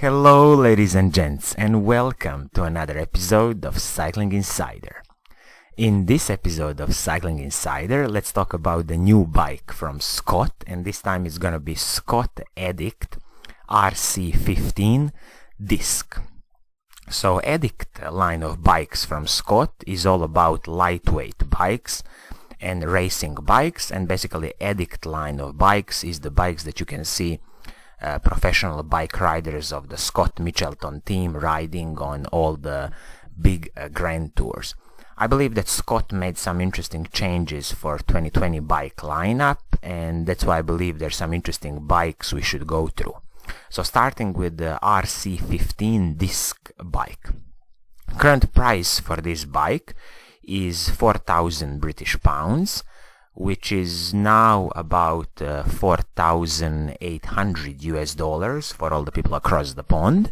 Hello ladies and gents, and welcome to another episode of Cycling Insider. In this episode of Cycling Insider, let's talk about the new bike from Scott, and this time it's gonna be Scott Addict RC 15 Disc. So Addict line of bikes from Scott is all about lightweight bikes and racing bikes, and basically Addict line of bikes is the bikes that you can see professional bike riders of the Scott Michelton team riding on all the big grand tours. I believe that Scott made some interesting changes for 2020 bike lineup, and that's why I believe there's some interesting bikes we should go through. So starting with the RC15 disc bike. Current price for this bike is 4,000 British pounds, which is now about $4,800 for all the people across the pond.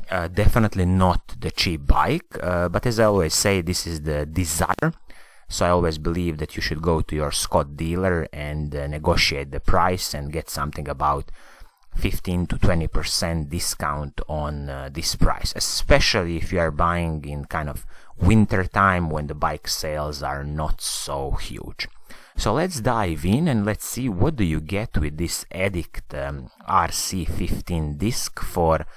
Definitely not the cheap bike, but as I always say, this is the desire. So I always believe that you should go to your Scott dealer and negotiate the price and get something about 15 to 20% discount on this price, especially if you are buying in kind of winter time when the bike sales are not so huge. So let's dive in and let's see what do you get with this Addict RC15 disc for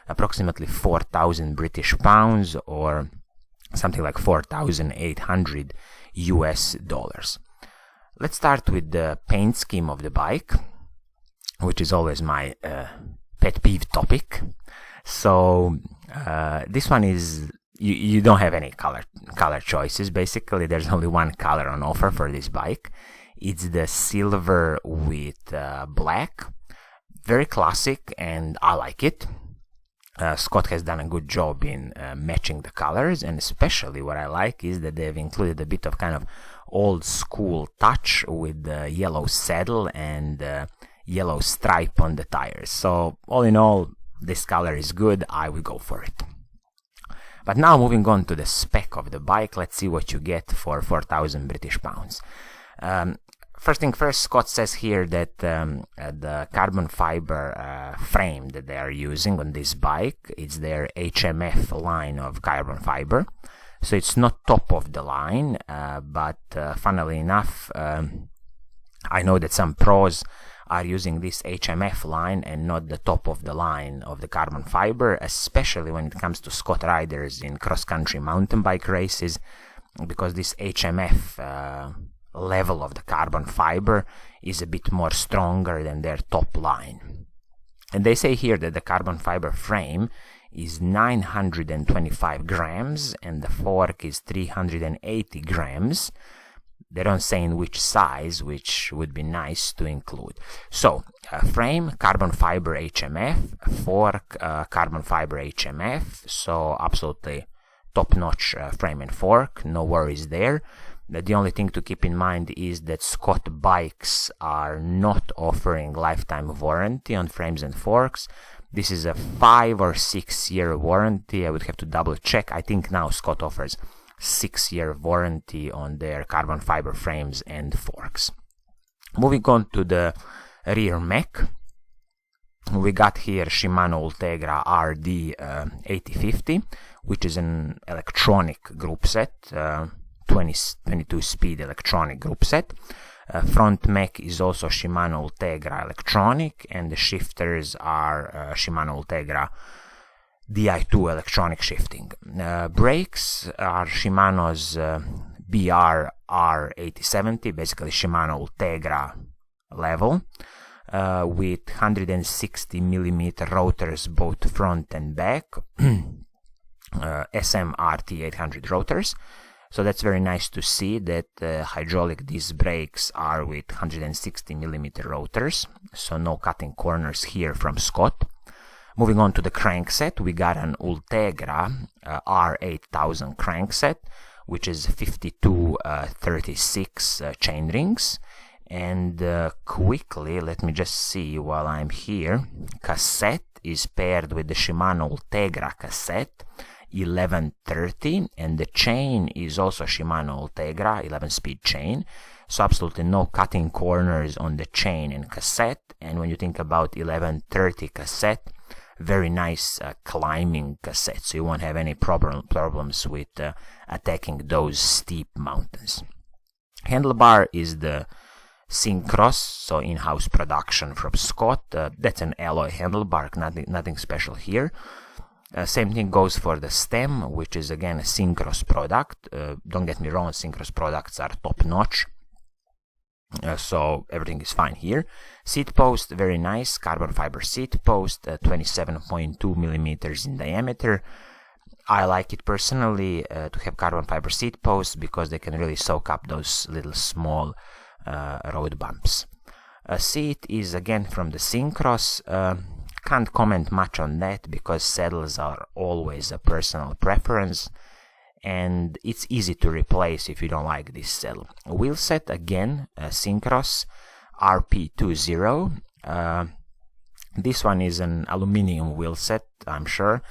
approximately 4,000 British pounds or something like $4,800. Let's start with the paint scheme of the bike, which is always my pet peeve topic. So this one is you don't have any color choices. Basically, there's only one color on offer for this bike. It's the silver with black. Very classic, and I like it. Scott has done a good job in matching the colors, and especially what I like is that they've included a bit of kind of old school touch with the yellow saddle and yellow stripe on the tires. So all in all, this color is good. I will go for it. But now moving on to the spec of the bike, let's see what you get for 4,000 British pounds. First thing first, Scott says here that the carbon fiber frame that they are using on this bike, it's their HMF line of carbon fiber. So it's not top of the line, but funnily enough, I know that some pros are using this HMF line and not the top of the line of the carbon fiber, especially when it comes to Scott riders in cross-country mountain bike races, because this HMF level of the carbon fiber is a bit more stronger than their top line. And they say here that the carbon fiber frame is 925 grams and the fork is 380 grams. They don't say in which size, which would be nice to include. So, frame, carbon fiber HMF, fork, carbon fiber HMF, so absolutely top-notch frame and fork, no worries there. The only thing to keep in mind is that Scott bikes are not offering lifetime warranty on frames and forks. This is a 5 or 6 year warranty. I would have to double check. I think now Scott offers 6-year warranty on their carbon fiber frames and forks. Moving on to the rear mech, we got here Shimano Ultegra RD 8050, which is an electronic group set, 22 speed electronic group set. Front mech is also Shimano Ultegra electronic, and the shifters are Shimano Ultegra DI2 electronic shifting. Brakes are Shimano's BR R8070, basically Shimano Ultegra level, with 160mm rotors both front and back, SM RT800 rotors. So that's very nice to see that hydraulic disc brakes are with 160mm rotors, so no cutting corners here from Scott. Moving on to the crankset, we got an Ultegra R8000 crankset, which is 5236 chain rings. And quickly, let me just see while I'm here, cassette is paired with the Shimano Ultegra cassette 1130, and the chain is also Shimano Ultegra 11-speed chain. So absolutely no cutting corners on the chain and cassette. And when you think about 1130 cassette, very nice climbing set, so you won't have any problems with attacking those steep mountains. Handlebar is the Syncross, so in-house production from Scott. That's an alloy handlebar, nothing special here. Same thing goes for the stem, which is again a Syncross product. Don't get me wrong, Syncross products are top-notch, so everything is fine here. Seat post, very nice, carbon fiber seat post, 27.2 millimeters in diameter. I like it personally to have carbon fiber seat posts because they can really soak up those little small road bumps. Seat is again from the Syncross. Can't comment much on that because saddles are always a personal preference, and it's easy to replace if you don't like this saddle. Wheel set, again, Syncross RP20. This one is an aluminium wheel set, I'm sure.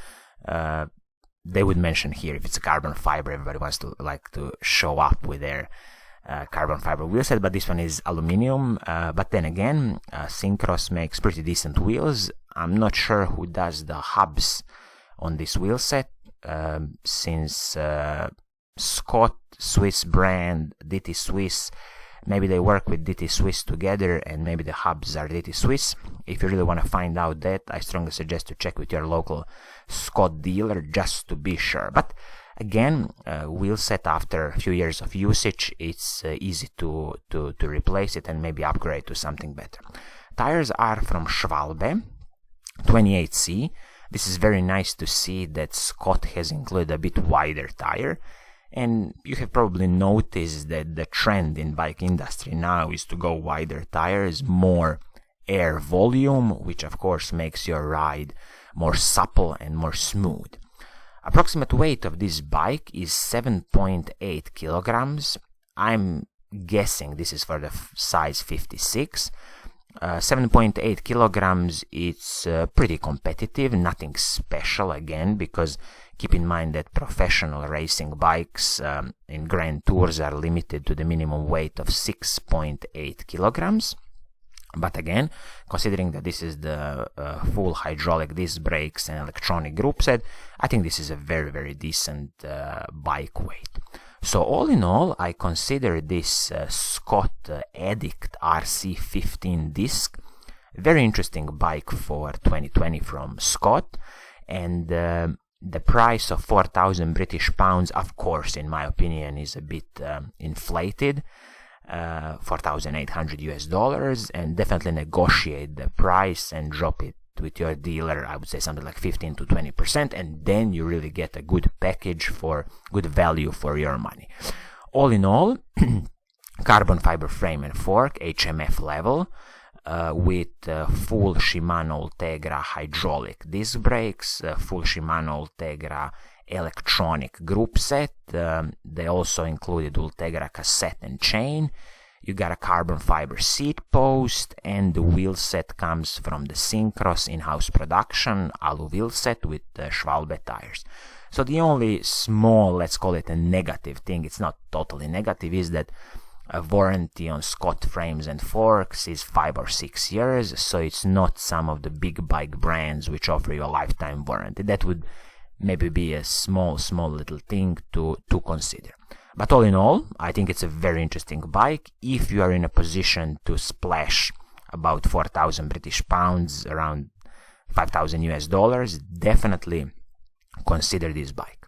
They would mention here if it's a carbon fiber, everybody wants to show up with their carbon fiber wheel set, but this one is aluminium. But then again, Syncross makes pretty decent wheels. I'm not sure who does the hubs on this wheel set, since Scott, Swiss brand, DT Swiss, maybe they work with DT Swiss together and maybe the hubs are DT Swiss. If you really want to find out that, I strongly suggest to check with your local Scott dealer just to be sure. But again, wheel set after a few years of usage, it's easy to replace it and maybe upgrade to something better. Tires are from Schwalbe, 28C. This is very nice to see that Scott has included a bit wider tire, and you have probably noticed that the trend in bike industry now is to go wider tires, more air volume, which of course makes your ride more supple and more smooth. Approximate weight of this bike is 7.8 kilograms. I'm guessing this is for the size 56. 7.8 kilograms, it's pretty competitive, nothing special again, because keep in mind that professional racing bikes in Grand Tours are limited to the minimum weight of 6.8 kilograms. But again, considering that this is the full hydraulic disc brakes and electronic group set, I think this is a very, very decent bike weight. So all in all, I consider this Scott Addict RC 15 disc very interesting bike for 2020 from Scott, and the price of 4,000 British pounds, of course, in my opinion, is a bit inflated. $4,800 US, and definitely negotiate the price and drop it with your dealer. I would say something like 15 to 20%, and then you really get a good package for good value for your money. All in all, carbon fiber frame and fork, HMF level, with full Shimano Ultegra hydraulic disc brakes, full Shimano Ultegra electronic group set. They also included Ultegra cassette and chain. You got a carbon fiber seat post, and the wheel set comes from the Syncross in-house production alu wheel set with Schwalbe tires. So the only small, let's call it a negative thing, it's not totally negative, is that a warranty on Scott frames and forks is 5 or 6 years, so it's not some of the big bike brands which offer you a lifetime warranty. That would maybe be a small little thing to consider. But all in all, I think it's a very interesting bike. If you are in a position to splash about 4,000 British pounds, around 5,000 US, definitely consider this bike.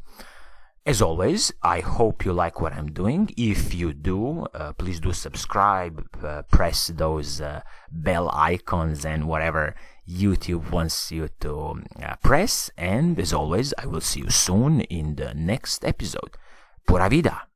As always, I hope you like what I'm doing. If you do, please do subscribe, press those bell icons and whatever YouTube wants you to press. And as always, I will see you soon in the next episode. Pura Vida!